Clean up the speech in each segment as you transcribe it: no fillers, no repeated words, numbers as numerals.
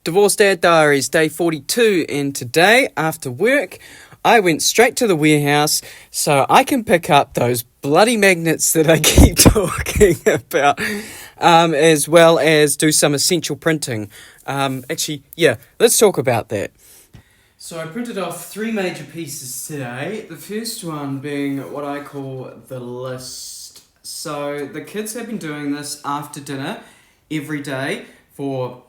Divorced Dad Diaries, day 42, and today, after work, I went straight to the warehouse so I can pick up those bloody magnets that I keep talking about, as well as do some essential printing. Let's talk about that. So I printed off 3 major pieces today, the first one being what I call the list. So the kids have been doing this after dinner every day for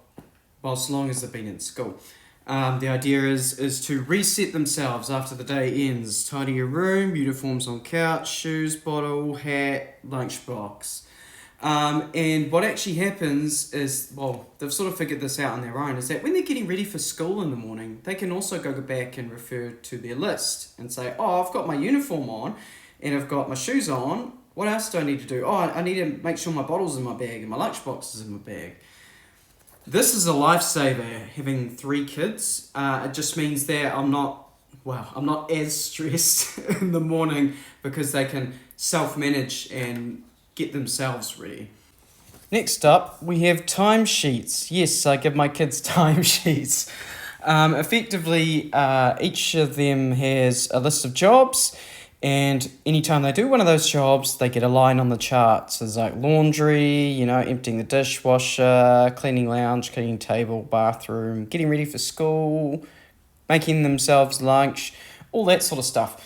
as long as they've been in school. The idea is to reset themselves after the day ends. Tidy your room, uniforms on couch, shoes, bottle, hat, lunchbox. And what actually happens is, they've sort of figured this out on their own, is that when they're getting ready for school in the morning, they can also go back and refer to their list and say, I've got my uniform on and I've got my shoes on. What else do I need to do? I need to make sure my bottle's in my bag and my lunchbox is in my bag. This is a lifesaver, having 3 kids. It just means that I'm not as stressed in the morning because they can self-manage and get themselves ready. Next up, we have timesheets. Yes, I give my kids timesheets. Effectively, each of them has a list of jobs, and anytime they do one of those jobs, they get a line on the chart. So there's like laundry, emptying the dishwasher, cleaning lounge, cleaning table, bathroom, getting ready for school, making themselves lunch, all that sort of stuff.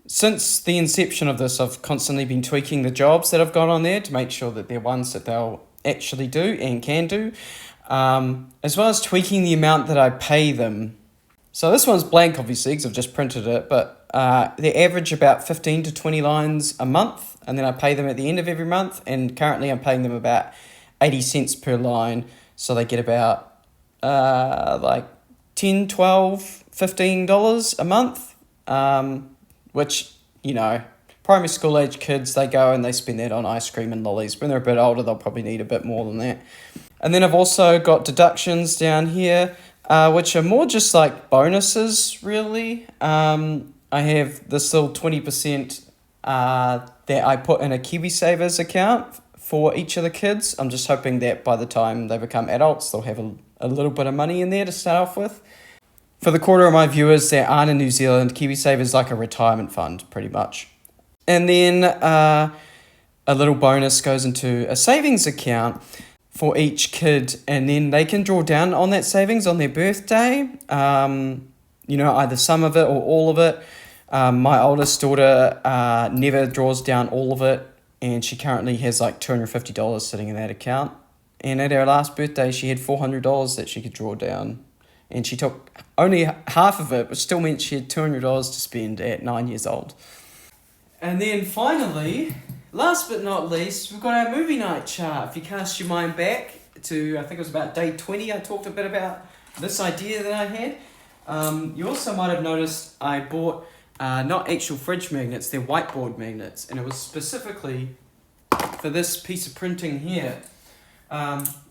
Since the inception of this, I've constantly been tweaking the jobs that I've got on there to make sure that they're ones that they'll actually do and can do, as well as tweaking the amount that I pay them. So this one's blank, obviously, because I've just printed it, but they average about 15 to 20 lines a month, and then I pay them at the end of every month, and currently I'm paying them about 80 cents per line, so they get about $10, $12, $15 a month, which, primary school age kids, they go and they spend that on ice cream and lollies. When they're a bit older, they'll probably need a bit more than that. And then I've also got deductions down here, which are more just like bonuses, really. I have this little 20% that I put in a KiwiSavers account for each of the kids. I'm just hoping that by the time they become adults, they'll have a little bit of money in there to start off with. For the quarter of my viewers that aren't in New Zealand, KiwiSaver is like a retirement fund, pretty much. And then a little bonus goes into a savings account for each kid, and then they can draw down on that savings on their birthday, either some of it or all of it. My oldest daughter never draws down all of it, and she currently has like $250 sitting in that account. And at her last birthday, she had $400 that she could draw down. And she took only half of it, but still meant she had $200 to spend at 9 years old. And then finally, last but not least, we've got our movie night chart. If you cast your mind back to, I think it was about day 20, I talked a bit about this idea that I had. You also might have noticed I bought not actual fridge magnets, they're whiteboard magnets. And it was specifically for this piece of printing here.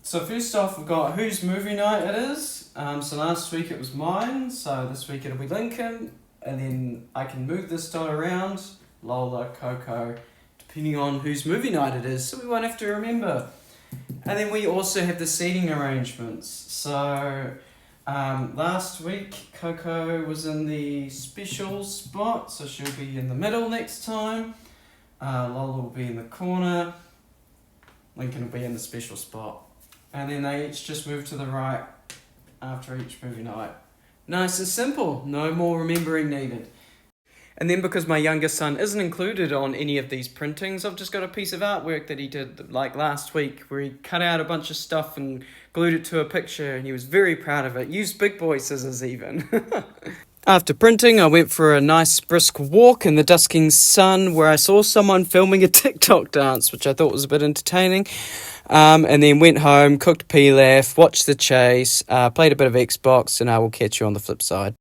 So first off, we've got whose movie night it is. So last week it was mine, so this week it'll be Lincoln, and then I can move this dot around, Lola, Coco, depending on whose movie night it is, so we won't have to remember. And then we also have the seating arrangements. So last week Coco was in the special spot, so she'll be in the middle next time. Lola will be in the corner. Lincoln will be in the special spot. And then they each just move to the right after each movie night. Nice and simple, no more remembering needed. And then because my youngest son isn't included on any of these printings, I've just got a piece of artwork that he did like last week where he cut out a bunch of stuff and glued it to a picture, and he was very proud of it. Used big boy scissors even. After printing, I went for a nice brisk walk in the dusking sun where I saw someone filming a TikTok dance, which I thought was a bit entertaining. And then went home, cooked pilaf, watched the chase, played a bit of Xbox, and I will catch you on the flip side.